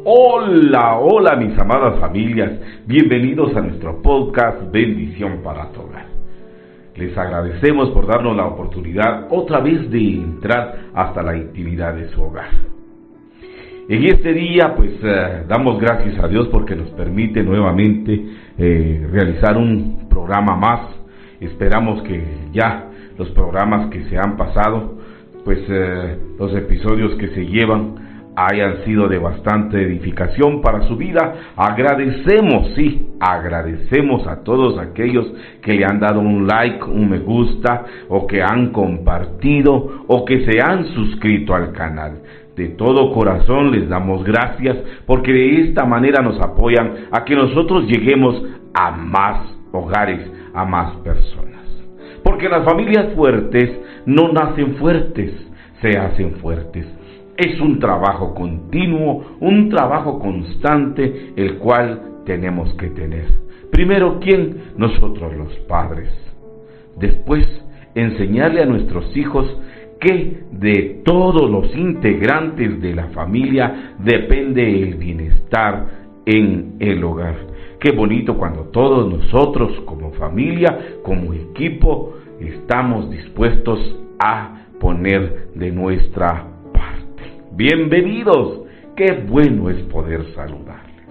Hola, hola mis amadas familias, bienvenidos a nuestro podcast Bendición para tu Hogar. Les agradecemos por darnos la oportunidad otra vez de entrar hasta la intimidad de su hogar. En este día damos gracias a Dios porque nos permite nuevamente realizar un programa más. Esperamos que ya los programas que se han pasado, los episodios que se llevan hayan sido de bastante edificación para su vida. Agradecemos a todos aquellos que le han dado un like, un me gusta, o que han compartido, o que se han suscrito al canal. De todo corazón les damos gracias, porque de esta manera nos apoyan a que nosotros lleguemos a más hogares, a más personas. Porque las familias fuertes no nacen fuertes, se hacen fuertes. Es un trabajo continuo, un trabajo constante, el cual tenemos que tener. Primero, ¿quién? Nosotros los padres. Después, enseñarle a nuestros hijos que de todos los integrantes de la familia depende el bienestar en el hogar. Qué bonito cuando todos nosotros como familia, como equipo, estamos dispuestos a poner de nuestra parte. Bienvenidos, qué bueno es poder saludarles.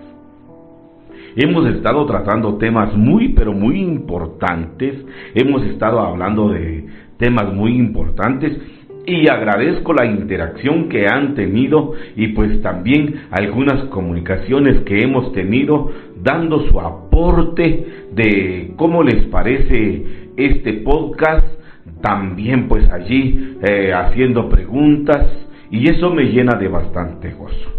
Hemos estado tratando temas muy importantes, hemos estado hablando de temas muy importantes y agradezco la interacción que han tenido y también algunas comunicaciones que hemos tenido dando su aporte de cómo les parece este podcast, también allí haciendo preguntas. Y eso me llena de bastante gozo.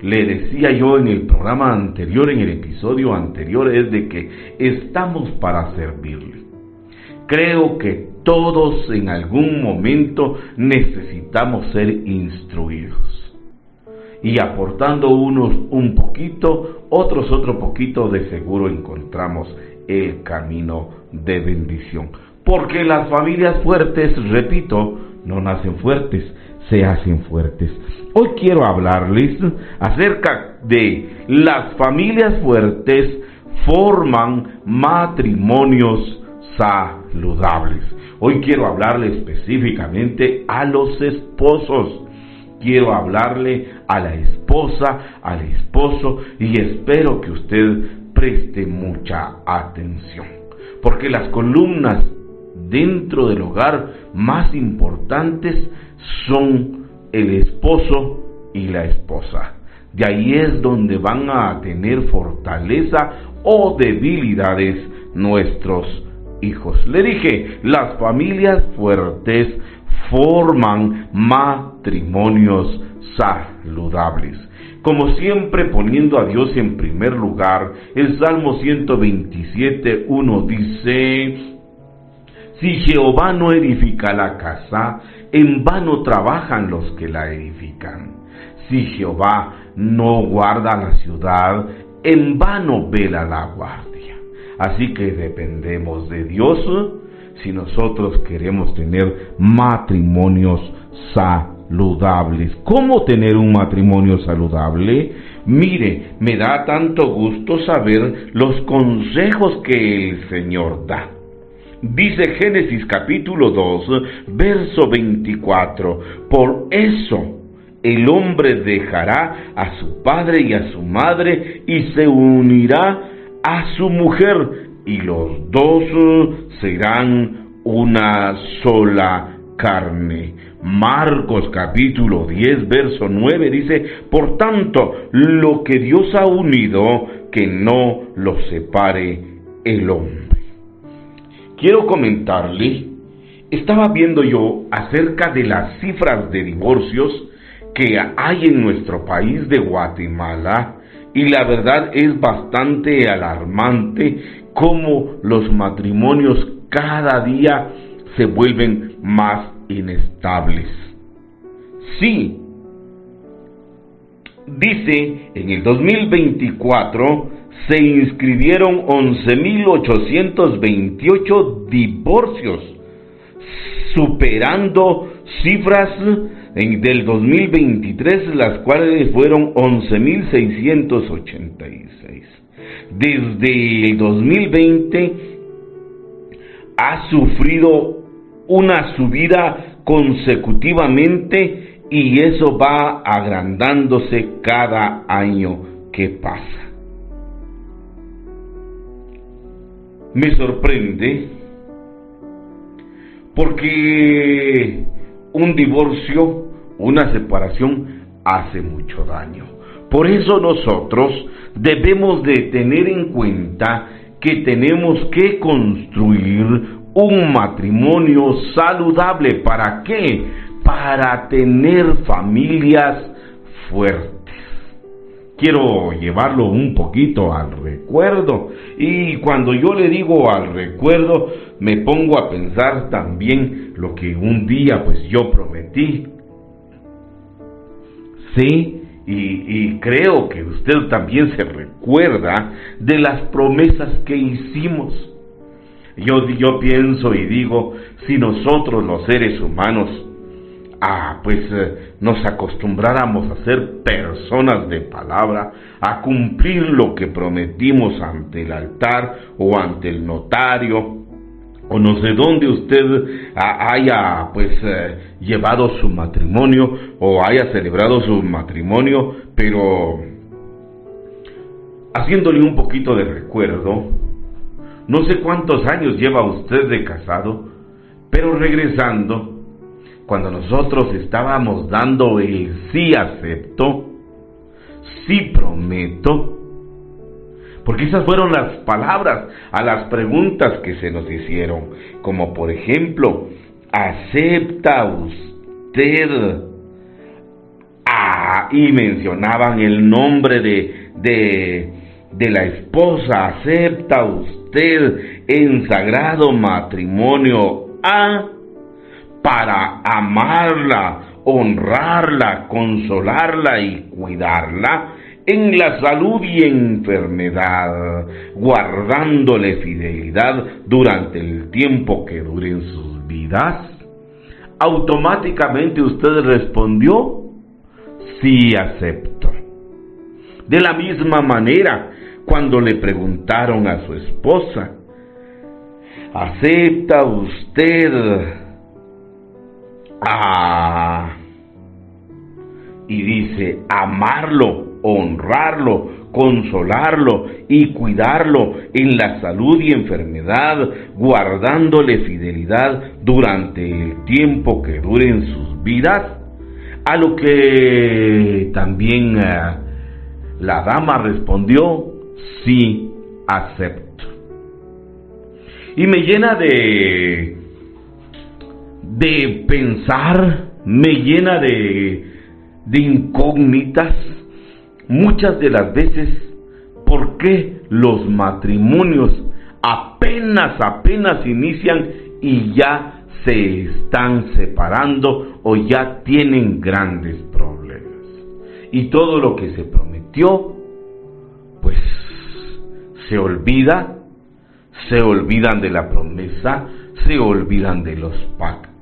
Le decía yo en el programa anterior, en el episodio anterior, es de que estamos para servirle. Creo que todos en algún momento necesitamos ser instruidos. Y aportando unos un poquito, otros otro poquito, de seguro encontramos el camino de bendición. Porque las familias fuertes, repito, no nacen fuertes, se hacen fuertes. Hoy quiero hablarles acerca de las familias fuertes forman matrimonios saludables. Hoy quiero hablarle específicamente a los esposos. Quiero hablarle a la esposa, al esposo, y espero que usted preste mucha atención. Porque las columnas dentro del hogar más importantes son el esposo y la esposa. De ahí es donde van a tener fortaleza o debilidades nuestros hijos. Le dije, las familias fuertes forman matrimonios saludables. Como siempre, poniendo a Dios en primer lugar, el Salmo 127:1 dice: si Jehová no edifica la casa, en vano trabajan los que la edifican. Si Jehová no guarda la ciudad, en vano vela la guardia. Así que dependemos de Dios si nosotros queremos tener matrimonios saludables. ¿Cómo tener un matrimonio saludable? Mire, me da tanto gusto saber los consejos que el Señor da. Dice Génesis capítulo 2, verso 24: por eso el hombre dejará a su padre y a su madre y se unirá a su mujer, y los dos serán una sola carne. Marcos capítulo 10, verso 9 dice: por tanto, lo que Dios ha unido, que no lo separe el hombre. Quiero comentarle, estaba viendo yo acerca de las cifras de divorcios que hay en nuestro país de Guatemala, y la verdad es bastante alarmante cómo los matrimonios cada día se vuelven más inestables. Sí, dice, en el 2024 se inscribieron 11,828 divorcios, superando cifras del 2023, las cuales fueron 11.686. Desde el 2020 ha sufrido una subida consecutivamente y eso va agrandándose cada año que pasa. Me sorprende porque un divorcio, una separación hace mucho daño. Por eso nosotros debemos de tener en cuenta que tenemos que construir un matrimonio saludable. ¿Para qué? Para tener familias fuertes. Quiero llevarlo un poquito al recuerdo, y cuando yo le digo al recuerdo, me pongo a pensar también lo que un día pues yo prometí. Sí, y creo que usted también se recuerda de las promesas que hicimos. Yo pienso y digo, si nosotros los seres humanos nos acostumbráramos a ser personas de palabra, a cumplir lo que prometimos ante el altar o ante el notario, o no sé dónde usted haya llevado su matrimonio o haya celebrado su matrimonio, pero haciéndole un poquito de recuerdo, no sé cuántos años lleva usted de casado, pero regresando, cuando nosotros estábamos dando el sí acepto, sí prometo, porque esas fueron las palabras a las preguntas que se nos hicieron, como por ejemplo, ¿acepta usted? Y mencionaban el nombre de la esposa. ¿Acepta usted en sagrado matrimonio para amarla, honrarla, consolarla y cuidarla en la salud y enfermedad, guardándole fidelidad durante el tiempo que duren sus vidas? Automáticamente usted respondió, sí acepto. De la misma manera, cuando le preguntaron a su esposa, ¿acepta usted y dice amarlo, honrarlo, consolarlo y cuidarlo en la salud y enfermedad, guardándole fidelidad durante el tiempo que duren sus vidas? A lo que también la dama respondió, sí, acepto. Y me llena de pensar, me llena de incógnitas, muchas de las veces, ¿por qué los matrimonios apenas inician y ya se están separando o ya tienen grandes problemas? Y todo lo que se prometió, pues se olvidan de la promesa, se olvidan de los pactos.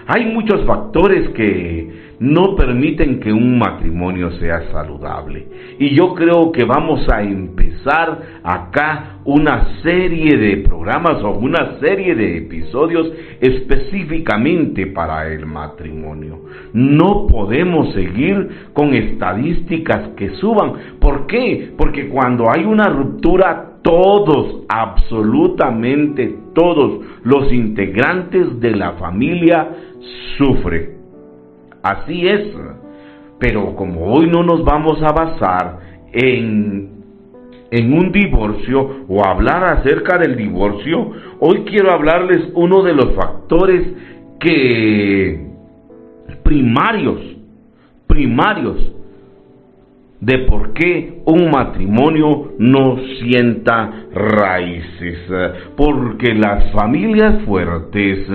Hay muchos factores que no permiten que un matrimonio sea saludable. Y yo creo que vamos a empezar acá una serie de programas o una serie de episodios específicamente para el matrimonio. No podemos seguir con estadísticas que suban. ¿Por qué? Porque cuando hay una ruptura, todos, absolutamente todos los integrantes de la familia sufren. Así es, pero como hoy no nos vamos a basar en un divorcio o hablar acerca del divorcio, hoy quiero hablarles uno de los factores primarios de por qué un matrimonio no sienta raíces. Porque las familias fuertes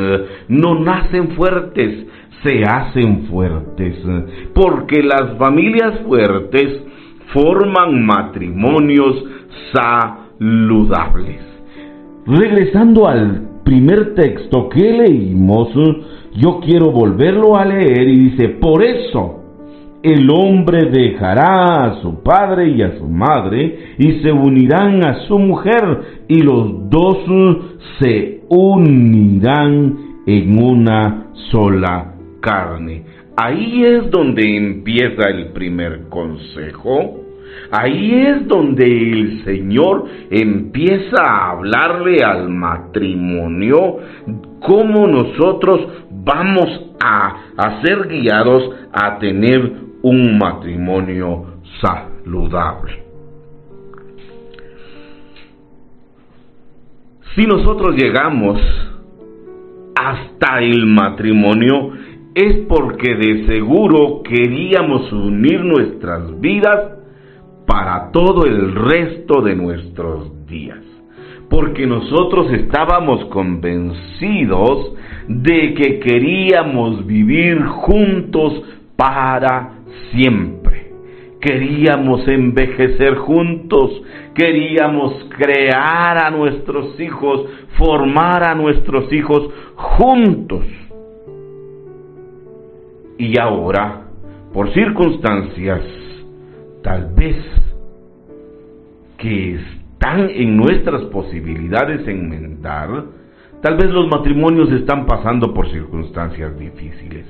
no nacen fuertes, se hacen fuertes. Porque las familias fuertes forman matrimonios saludables. Regresando al primer texto que leímos, yo quiero volverlo a leer y dice: por eso el hombre dejará a su padre y a su madre y se unirán a su mujer y los dos se unirán en una sola carne. Ahí es donde empieza el primer consejo. Ahí es donde el Señor empieza a hablarle al matrimonio, cómo nosotros vamos a ser guiados a tener un matrimonio saludable. Si nosotros llegamos hasta el matrimonio, es porque de seguro queríamos unir nuestras vidas para todo el resto de nuestros días, porque nosotros estábamos convencidos de que queríamos vivir juntos para siempre. Queríamos envejecer juntos, queríamos crear a nuestros hijos, formar a nuestros hijos juntos. Y ahora, por circunstancias tal vez que están en nuestras posibilidades enmendar, tal vez los matrimonios están pasando por circunstancias difíciles.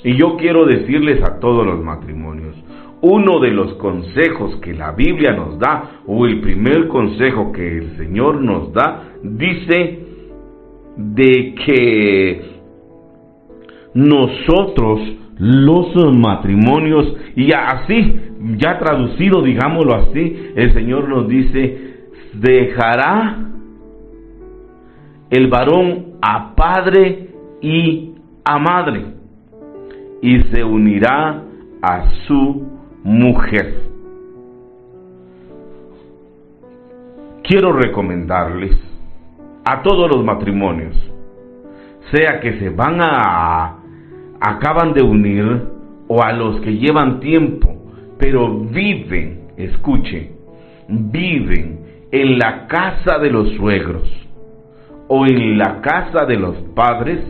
Y yo quiero decirles a todos los matrimonios, uno de los consejos que la Biblia nos da, o el primer consejo que el Señor nos da, dice de que nosotros, los matrimonios, y así, ya traducido, digámoslo así, el Señor nos dice: dejará el varón a padre y a madre, y se unirá a su mujer. Quiero recomendarles a todos los matrimonios, sea que se acaban de unir, o a los que llevan tiempo, pero viven, escuchen, viven en la casa de los suegros o en la casa de los padres.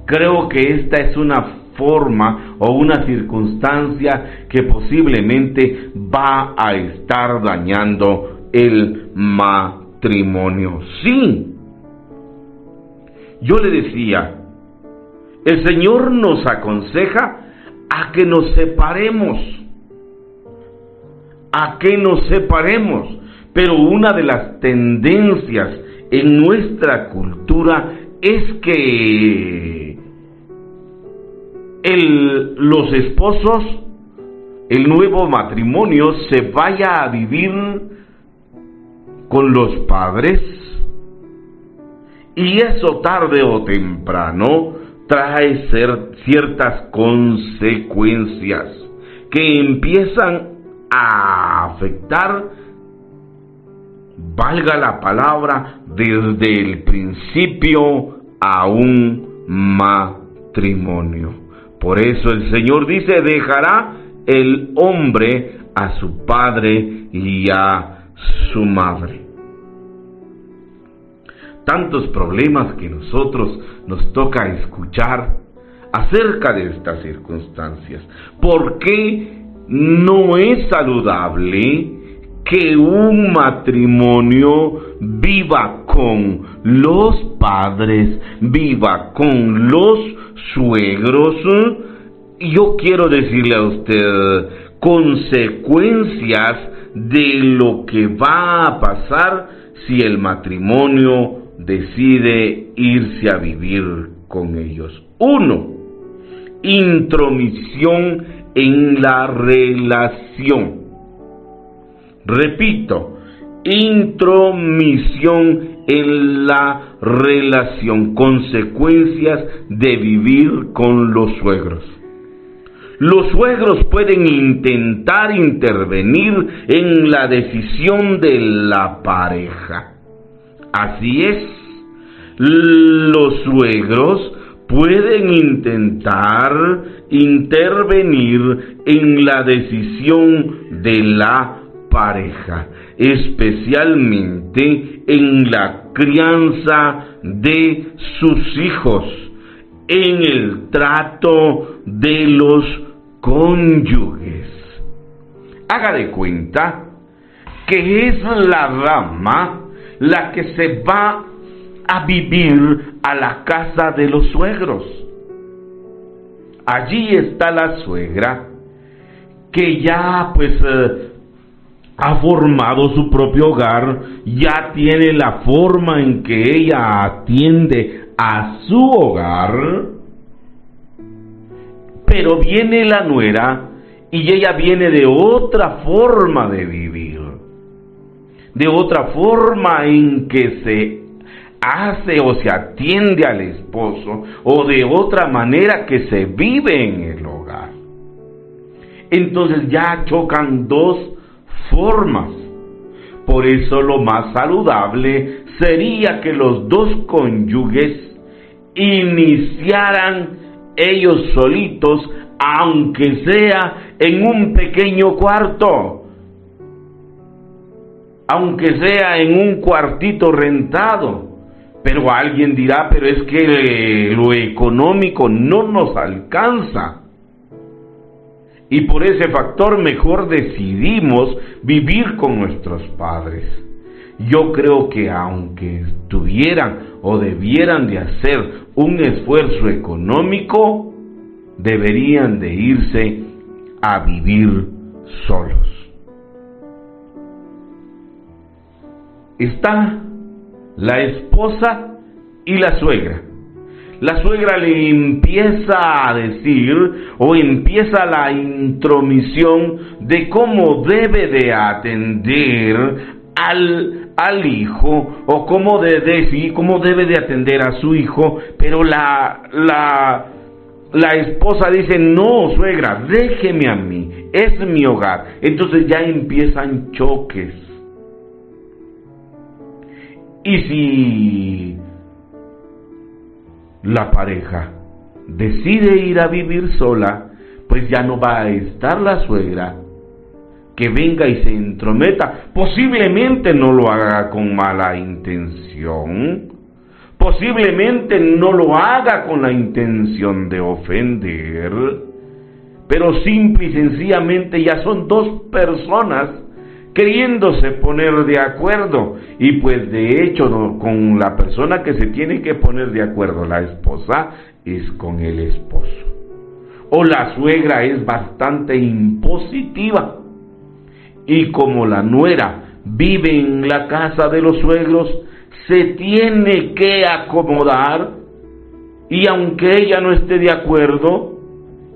Creo que esta es una forma o una circunstancia que posiblemente va a estar dañando el matrimonio. Sí, yo le decía, el Señor nos aconseja a que nos separemos, pero una de las tendencias en nuestra cultura es que los esposos, el nuevo matrimonio, se vaya a vivir con los padres, y eso tarde o temprano trae ciertas consecuencias que empiezan a afectar, valga la palabra, desde el principio a un matrimonio. Por eso el Señor dice: dejará el hombre a su padre y a su madre. Tantos problemas que nosotros nos toca escuchar acerca de estas circunstancias. ¿Por qué no es saludable que un matrimonio viva con los padres, viva con los suegros? Yo quiero decirle a usted consecuencias de lo que va a pasar si el matrimonio decide irse a vivir con ellos. 1. Intromisión en la relación. Repito, intromisión en la relación. Consecuencias de vivir con los suegros. Los suegros pueden intentar intervenir en la decisión de la pareja. Así es, los suegros pueden intentar intervenir en la decisión de la pareja, especialmente en la crianza de sus hijos. en el trato de los cónyuges. Haga de cuenta que es la dama la que se va a vivir a la casa de los suegros. Allí está la suegra que ya ha formado su propio hogar, ya tiene la forma en que ella atiende a su hogar, pero viene la nuera y ella viene de otra forma de vivir, de otra forma en que se hace o se atiende al esposo, o de otra manera que se vive en el hogar. Entonces ya chocan dos formas. Por eso lo más saludable sería que los dos cónyuges iniciaran ellos solitos, aunque sea en un pequeño cuarto, aunque sea en un cuartito rentado. Pero alguien dirá, pero es que lo económico no nos alcanza. Y por ese factor mejor decidimos vivir con nuestros padres. Yo creo que aunque tuvieran o debieran de hacer un esfuerzo económico, deberían de irse a vivir solos. Está la esposa y la suegra. La suegra le empieza a decir o empieza la intromisión de cómo debe de atender al hijo, o cómo debe de atender a su hijo, pero la esposa dice: no, suegra, déjeme a mí, es mi hogar. Entonces ya empiezan choques. Y si la pareja decide ir a vivir sola, pues ya no va a estar la suegra que venga y se entrometa. Posiblemente no lo haga con mala intención, posiblemente no lo haga con la intención de ofender, pero simple y sencillamente ya son dos personas queriéndose poner de acuerdo. Y pues de hecho, con la persona que se tiene que poner de acuerdo la esposa es con el esposo. O la suegra es bastante impositiva, y como la nuera vive en la casa de los suegros, se tiene que acomodar, y aunque ella no esté de acuerdo,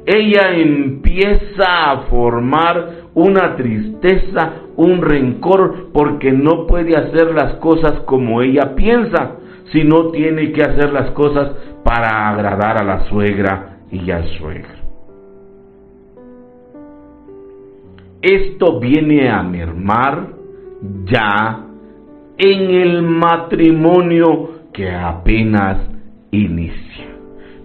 ella empieza a formar una tristeza, un rencor, porque no puede hacer las cosas como ella piensa, sino tiene que hacer las cosas para agradar a la suegra y al suegro. Esto viene a mermar ya en el matrimonio que apenas inicia.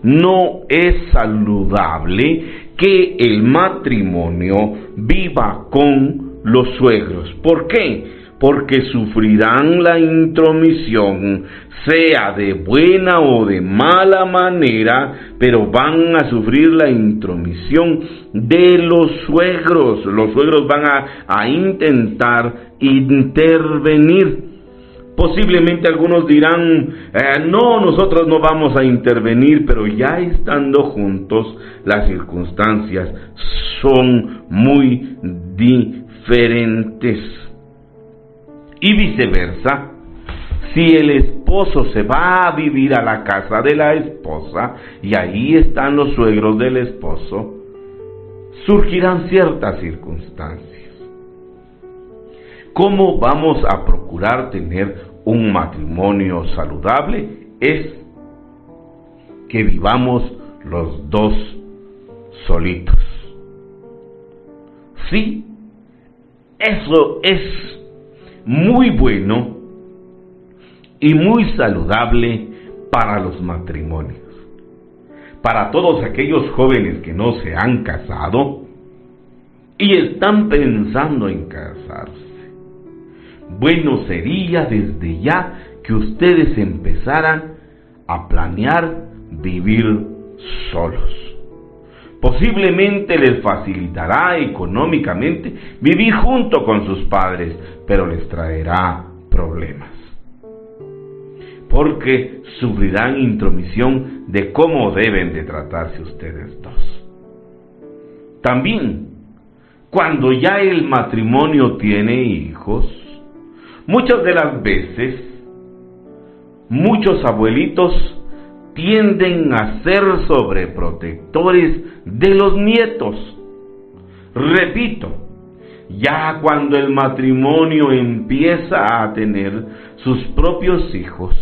No es saludable que el matrimonio viva con los suegros. ¿Por qué? Porque sufrirán la intromisión, sea de buena o de mala manera, pero van a sufrir la intromisión de los suegros. Los suegros van a intentar intervenir. Posiblemente algunos dirán, no, nosotros no vamos a intervenir, pero ya estando juntos, las circunstancias son muy diferentes. Y viceversa, si el esposo se va a vivir a la casa de la esposa, y ahí están los suegros del esposo, surgirán ciertas circunstancias. ¿Cómo vamos a procurar tener un matrimonio saludable? Es que vivamos los dos solitos. Sí, eso es muy bueno y muy saludable para los matrimonios. Para todos aquellos jóvenes que no se han casado y están pensando en casarse, bueno sería desde ya que ustedes empezaran a planear vivir solos. Posiblemente les facilitará económicamente vivir junto con sus padres, pero les traerá problemas, porque sufrirán intromisión de cómo deben de tratarse ustedes dos. También, cuando ya el matrimonio tiene hijos, muchas de las veces, muchos abuelitos tienden a ser sobreprotectores de los nietos. Repito, ya cuando el matrimonio empieza a tener sus propios hijos,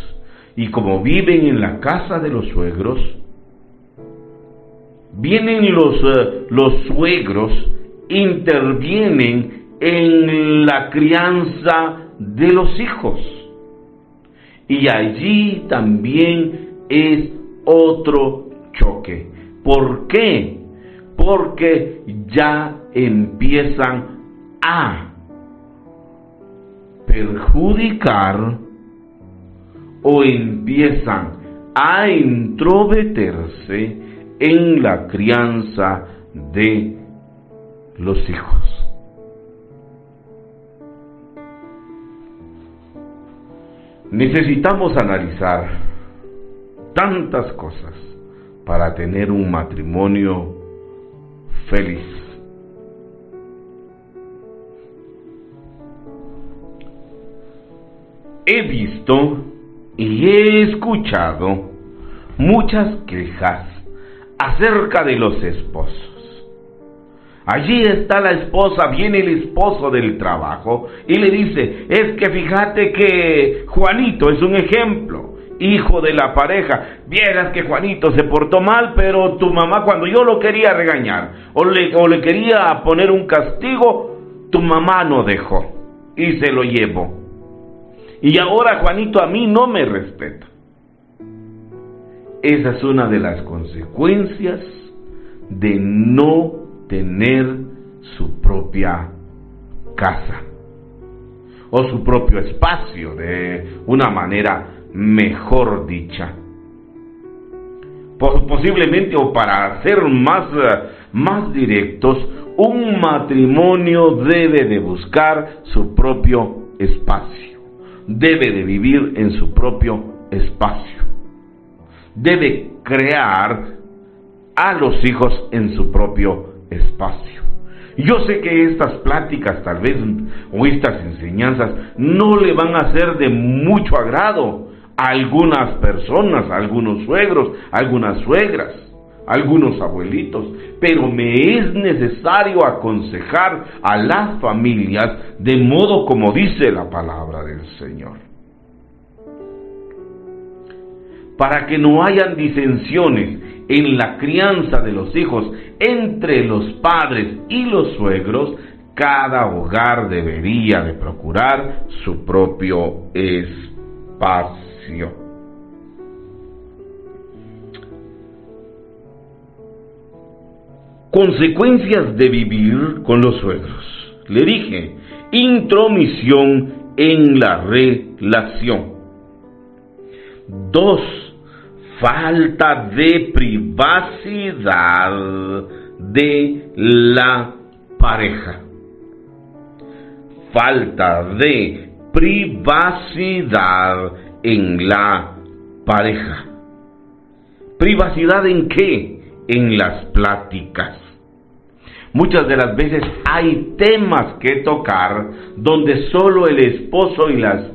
y como viven en la casa de los suegros, vienen los suegros, intervienen en la crianza de los hijos. Y allí también es otro choque. ¿Por qué? Porque ya empiezan a perjudicar o empiezan a intrometerse en la crianza de los hijos. Necesitamos analizar tantas cosas para tener un matrimonio feliz. He visto y he escuchado muchas quejas acerca de los esposos. Allí está la esposa, viene el esposo del trabajo y le dice: es que fíjate que Juanito es un ejemplo, hijo de la pareja. Vieras que Juanito se portó mal, pero tu mamá, cuando yo lo quería regañar o le quería poner un castigo, tu mamá no dejó y se lo llevó. Y ahora Juanito a mí no me respeta. Esa es una de las consecuencias de no tener su propia casa o su propio espacio, de una manera mejor dicha. Posiblemente, o para ser más directos, un matrimonio debe de buscar su propio espacio, debe de vivir en su propio espacio, debe crear a los hijos en su propio espacio. Yo sé que estas pláticas tal vez, o estas enseñanzas, no le van a ser de mucho agrado a algunas personas, a algunos suegros, a algunas suegras, a algunos abuelitos, pero me es necesario aconsejar a las familias de modo como dice la palabra del Señor, para que no hayan disensiones en la crianza de los hijos entre los padres y los suegros. Cada hogar debería de procurar su propio espacio. Consecuencias de vivir con los suegros. Le dije, intromisión en la relación. 2. Falta de privacidad de la pareja. Falta de privacidad en la pareja. ¿Privacidad en qué? En las pláticas. Muchas de las veces hay temas que tocar donde solo el esposo y la esposa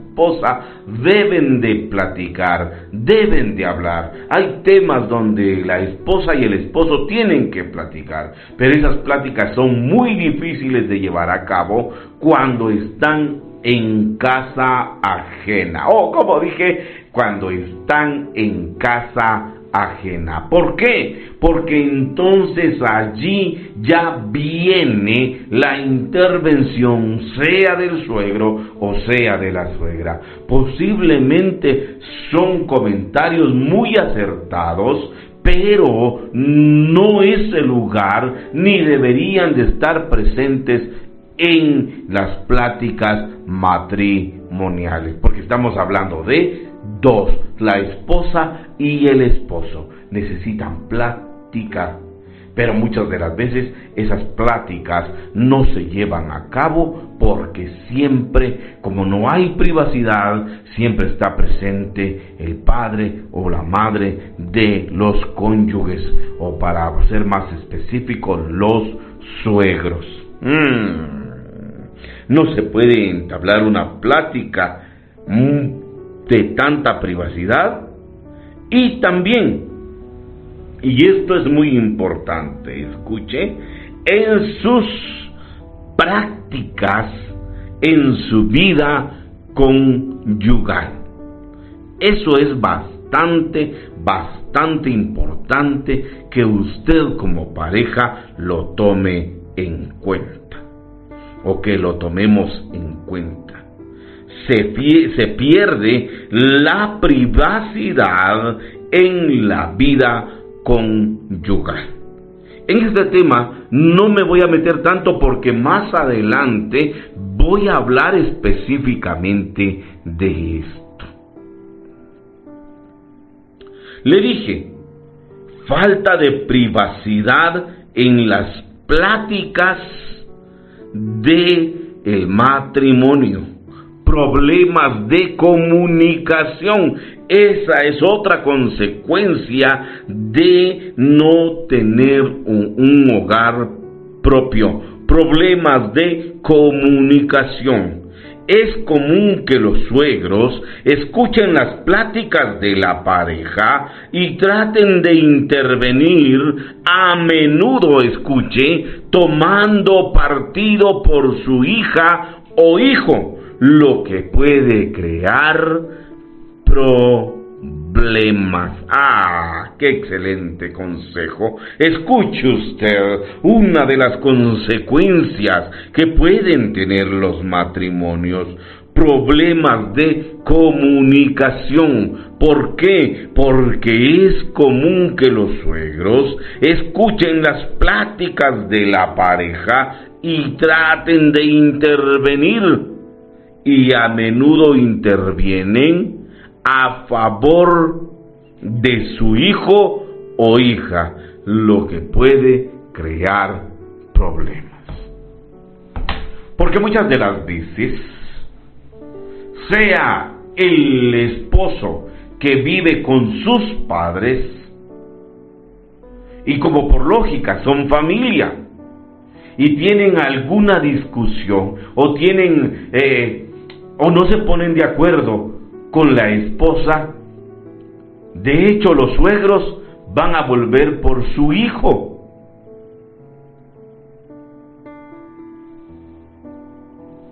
deben de platicar, deben de hablar. Hay temas donde la esposa y el esposo tienen que platicar, pero esas pláticas son muy difíciles de llevar a cabo cuando están en casa ajena. O como dije, cuando están en casa ajena. ¿Por qué? Porque entonces allí ya viene la intervención, sea del suegro o sea de la suegra. Posiblemente son comentarios muy acertados, pero no es el lugar ni deberían de estar presentes en las pláticas matrimoniales, porque estamos hablando de 2, la esposa y el esposo. necesitan plática. Pero muchas de las veces esas pláticas no se llevan a cabo porque siempre, como no hay privacidad, siempre está presente el padre o la madre de los cónyuges, o para ser más específico, los suegros. No se puede entablar una plática de tanta privacidad. Y también, y esto es muy importante, escuche, en sus prácticas, en su vida conyugal. Eso es bastante importante que usted como pareja lo tome en cuenta, o que lo tomemos en cuenta. Se pierde la privacidad en la vida conyugal. En este tema no me voy a meter tanto porque más adelante voy a hablar específicamente de esto. Le dije, falta de privacidad en las pláticas de el matrimonio, problemas de comunicación. Esa es otra consecuencia de no tener un hogar propio. Problemas de comunicación. Es común que los suegros escuchen las pláticas de la pareja y traten de intervenir, a menudo escuche, tomando partido por su hija o hijo, lo que puede crear problemas. ¡Qué excelente consejo! Escuche usted una de las consecuencias que pueden tener los matrimonios: problemas de comunicación. ¿Por qué? Porque es común que los suegros escuchen las pláticas de la pareja y traten de intervenir, y a menudo intervienen a favor de su hijo o hija, lo que puede crear problemas. Porque muchas de las veces, sea el esposo que vive con sus padres, y como por lógica son familia, y tienen alguna discusión, o tienen o no se ponen de acuerdo con la esposa, de hecho los suegros van a volver por su hijo.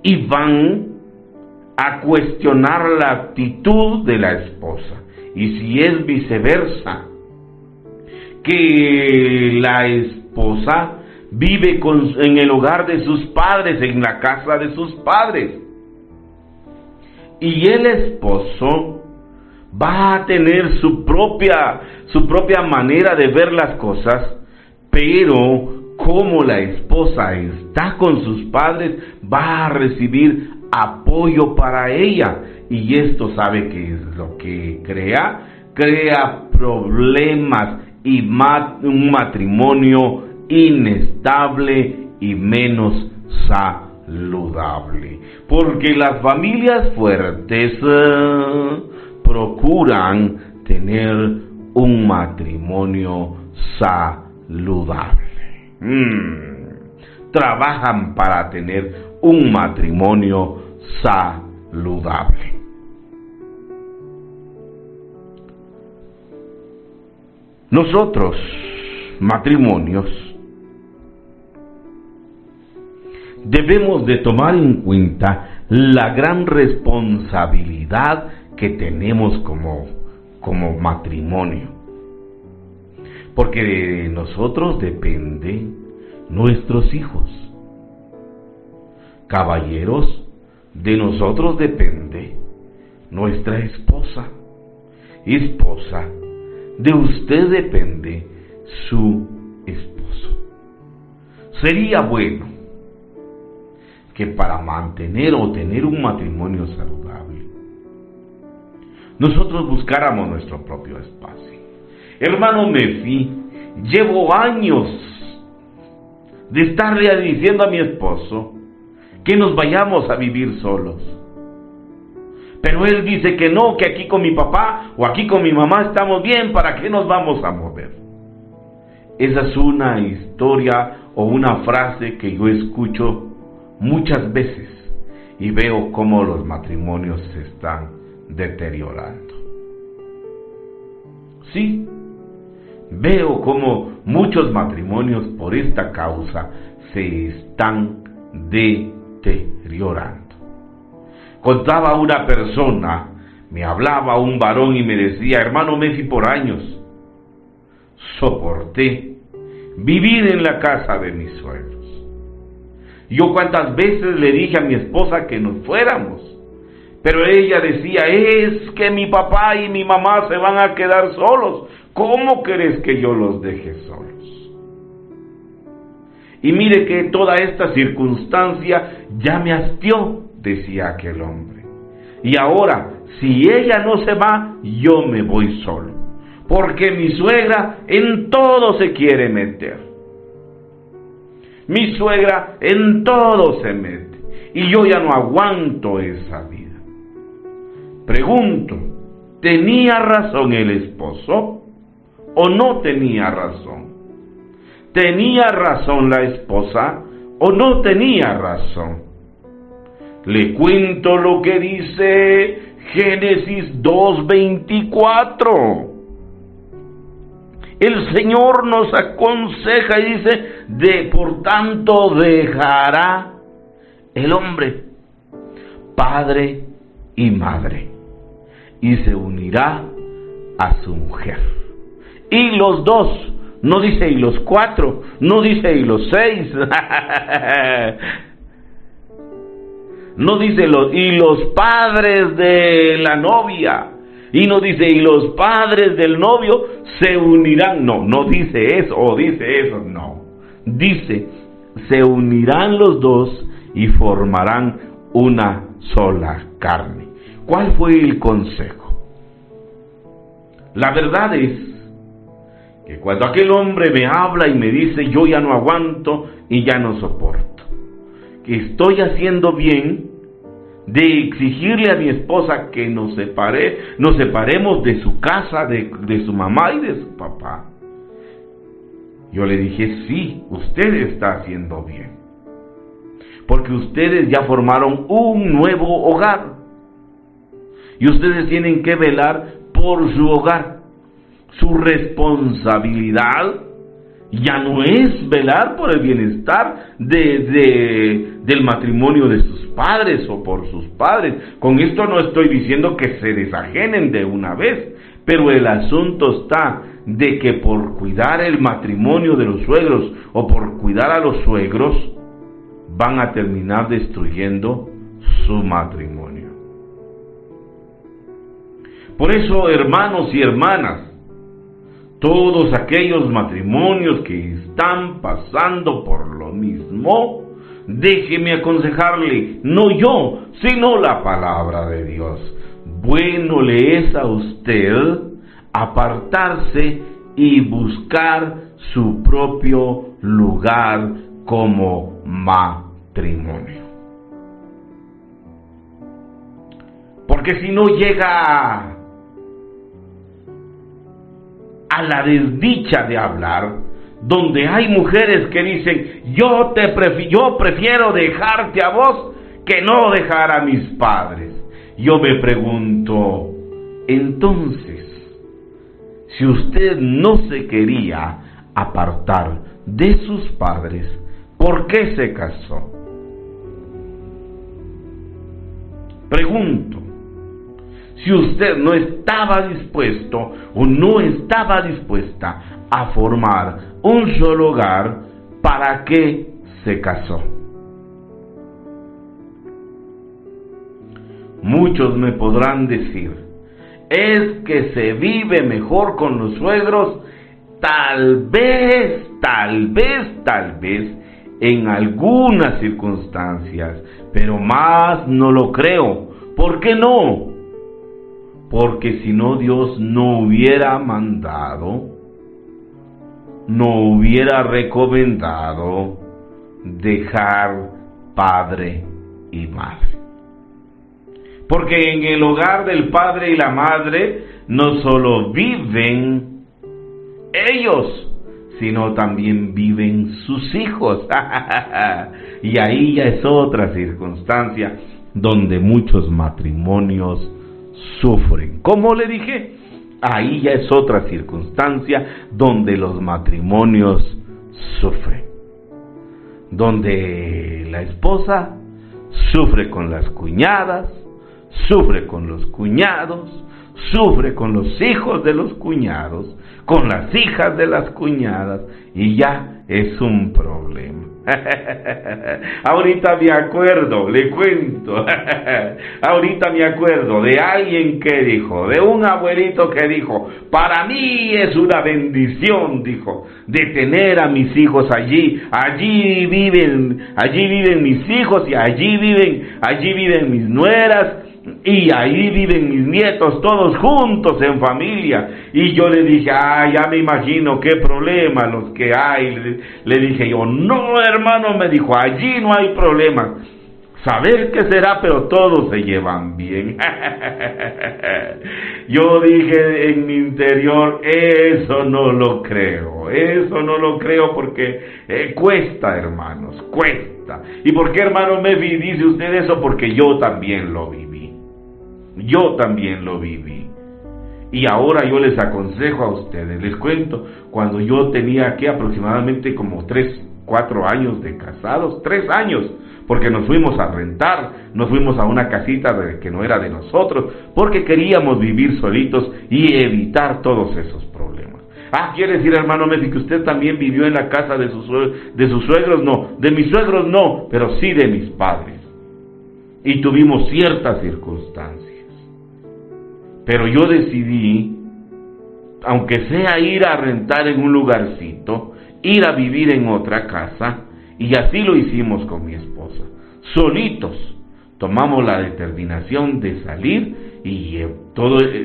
Y van a cuestionar la actitud de la esposa. Y si es viceversa, que la esposa vive en el hogar de sus padres, en la casa de sus padres, y el esposo va a tener su propia manera de ver las cosas, pero como la esposa está con sus padres, va a recibir apoyo para ella, y esto, ¿sabe qué es lo que crea? Crea problemas y un matrimonio inestable y menos saludable, porque las familias fuertes procuran tener un matrimonio saludable. Trabajan para tener un matrimonio saludable. Nosotros, matrimonios, debemos de tomar en cuenta la gran responsabilidad que tenemos como matrimonio, porque de nosotros dependen nuestros hijos. Caballeros, de nosotros depende nuestra esposa. Esposa, de usted depende su esposo. Sería bueno que para mantener o tener un matrimonio saludable, nosotros buscáramos nuestro propio espacio. Hermano Messi, llevo años de estarle diciendo a mi esposo que nos vayamos a vivir solos. Pero él dice que no, que aquí con mi papá o aquí con mi mamá estamos bien, ¿para qué nos vamos a mover? Esa es una historia o una frase que yo escucho muchas veces y veo cómo los matrimonios se están deteriorando. Sí, veo cómo muchos matrimonios por esta causa se están deteriorando. Contaba una persona, me hablaba un varón y me decía: hermano Messi, por años soporté vivir en la casa de mis suegros. Yo cuántas veces le dije a mi esposa que nos fuéramos, pero ella decía: es que mi papá y mi mamá se van a quedar solos. ¿Cómo querés que yo los deje solos? Y mire que toda esta circunstancia ya me hastió, decía aquel hombre. Y ahora, si ella no se va, yo me voy solo, porque mi suegra en todo se quiere meter. Mi suegra en todo se mete, y yo ya no aguanto esa vida. Pregunto, ¿tenía razón el esposo o no tenía razón? ¿Tenía razón la esposa o no tenía razón? Le cuento lo que dice Génesis 2:24. El Señor nos aconseja y dice: por tanto dejará el hombre padre y madre y se unirá a su mujer. Y los dos, no dice y los cuatro, no dice y los seis, no dice y los padres de la novia, y no dice y los padres del novio se unirán. No dice eso, o dice eso, no. Dice, se unirán los dos y formarán una sola carne. ¿Cuál fue el consejo? La verdad es que cuando aquel hombre me habla y me dice: yo ya no aguanto y ya no soporto, que estoy haciendo bien de exigirle a mi esposa que nos separemos de su casa, de su mamá y de su papá. Yo le dije: sí, usted está haciendo bien, porque ustedes ya formaron un nuevo hogar y ustedes tienen que velar por su hogar. Su responsabilidad ya no es velar por el bienestar del matrimonio de sus padres o por sus padres. Con esto no estoy diciendo que se desajenen de una vez, pero el asunto está de que por cuidar el matrimonio de los suegros o por cuidar a los suegros van a terminar destruyendo su matrimonio. Por eso, hermanos y hermanas, todos aquellos matrimonios que están pasando por lo mismo, déjeme aconsejarle, no yo, sino la palabra de Dios. Bueno le es a usted apartarse y buscar su propio lugar como matrimonio. Porque si no llega a la desdicha de hablar, donde hay mujeres que dicen: yo prefiero dejarte a vos que no dejar a mis padres. Yo me pregunto, entonces, si usted no se quería apartar de sus padres, ¿por qué se casó? Pregunto, si usted no estaba dispuesto o no estaba dispuesta a formar un solo hogar, ¿para qué se casó? Muchos me podrán decir: es que se vive mejor con los suegros. Tal vez, en algunas circunstancias, pero más no lo creo. ¿Por qué no? porque si no Dios no hubiera mandado, no hubiera recomendado dejar padre y madre. Porque en el hogar del padre y la madre no solo viven ellos, sino también viven sus hijos. Y ahí ya es otra circunstancia donde muchos matrimonios sufren. Como le dije, ahí ya es otra circunstancia donde los matrimonios sufren. Donde la esposa sufre con las cuñadas, sufre con los cuñados, sufre con los hijos de los cuñados, con las hijas de las cuñadas, y ya es un problema. Ahorita me acuerdo, le cuento, ahorita me acuerdo de alguien que dijo, de un abuelito que dijo, para mí es una bendición, dijo, de tener a mis hijos allí viven mis hijos y allí viven mis nueras, y ahí viven mis nietos, todos juntos en familia. Y yo le dije, ya me imagino qué problema los que hay. Le dije yo, no hermano, me dijo, allí no hay problema. Saber qué será, pero todos se llevan bien. Yo dije en mi interior, eso no lo creo porque cuesta, hermanos, cuesta. ¿Y por qué, hermano Mefi, dice usted eso? Porque yo también lo viví. Y ahora yo les aconsejo a ustedes, les cuento, cuando yo tenía aquí aproximadamente como 3-4 años de casados, 3 años, porque nos fuimos a rentar, nos fuimos a una casita que no era de nosotros, porque queríamos vivir solitos y evitar todos esos problemas. Quiere decir, hermano Messi, que usted también vivió en la casa de sus suegros. No, de mis suegros no, pero sí de mis padres. Y tuvimos ciertas circunstancias. Pero yo decidí, aunque sea ir a rentar en un lugarcito, ir a vivir en otra casa, y así lo hicimos con mi esposa. Solitos tomamos la determinación de salir y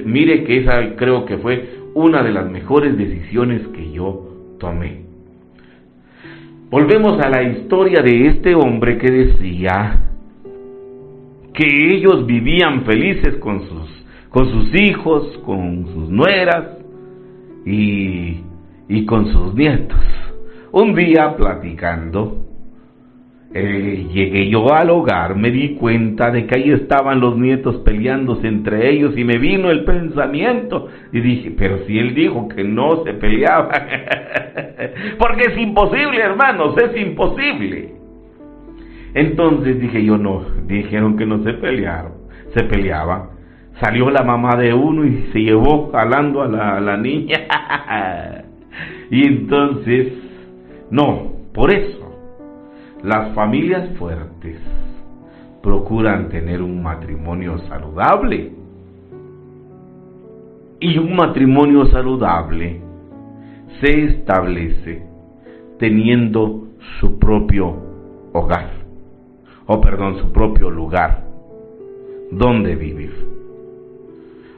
mire que esa creo que fue una de las mejores decisiones que yo tomé. Volvemos a la historia de este hombre que decía que ellos vivían felices con sus hijos, con sus nueras y con sus nietos. Un día platicando, llegué yo al hogar, me di cuenta de que ahí estaban los nietos peleándose entre ellos y me vino el pensamiento y dije, pero si él dijo que no se peleaban, porque es imposible, hermanos, es imposible. Entonces dije yo, no, dijeron que no se peleaban. Salió la mamá de uno y se llevó jalando a la niña. Y entonces, no, por eso, las familias fuertes procuran tener un matrimonio saludable. Y un matrimonio saludable se establece teniendo su propio hogar, su propio lugar donde vivir.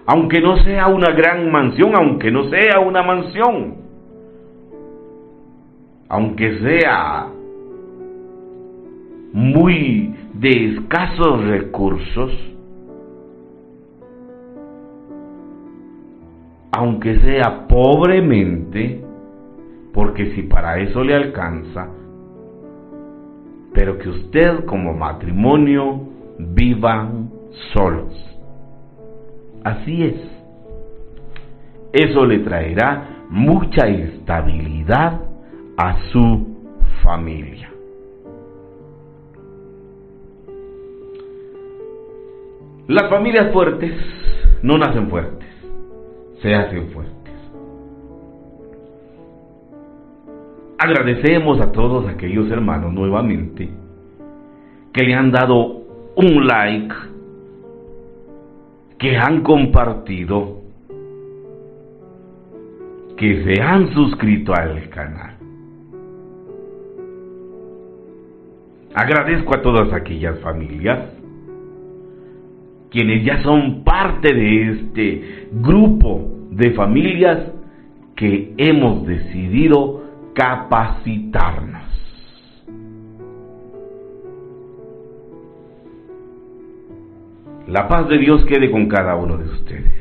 Aunque no sea una gran mansión, aunque no sea una mansión, aunque sea muy de escasos recursos, aunque sea pobremente, porque si para eso le alcanza, pero que usted como matrimonio vivan solos. Así es. Eso le traerá mucha estabilidad a su familia. Las familias fuertes no nacen fuertes, se hacen fuertes. Agradecemos a todos aquellos hermanos nuevamente que le han dado un like, que han compartido, que se han suscrito al canal. Agradezco a todas aquellas familias quienes ya son parte de este grupo de familias que hemos decidido capacitarnos. La paz de Dios quede con cada uno de ustedes.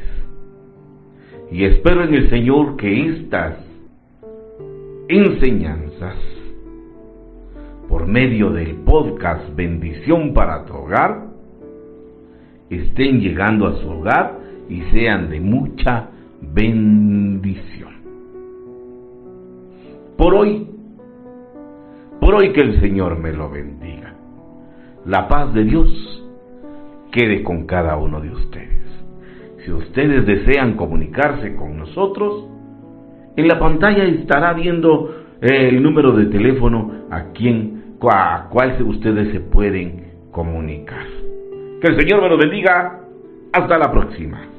Y espero en el Señor que estas enseñanzas, por medio del podcast Bendición para tu Hogar, estén llegando a su hogar y sean de mucha bendición. Por hoy que el Señor me lo bendiga. La paz de Dios quede con cada uno de ustedes. Si ustedes desean comunicarse con nosotros, en la pantalla estará viendo el número de teléfono a cuál ustedes se pueden comunicar. Que el Señor me los bendiga. Hasta la próxima.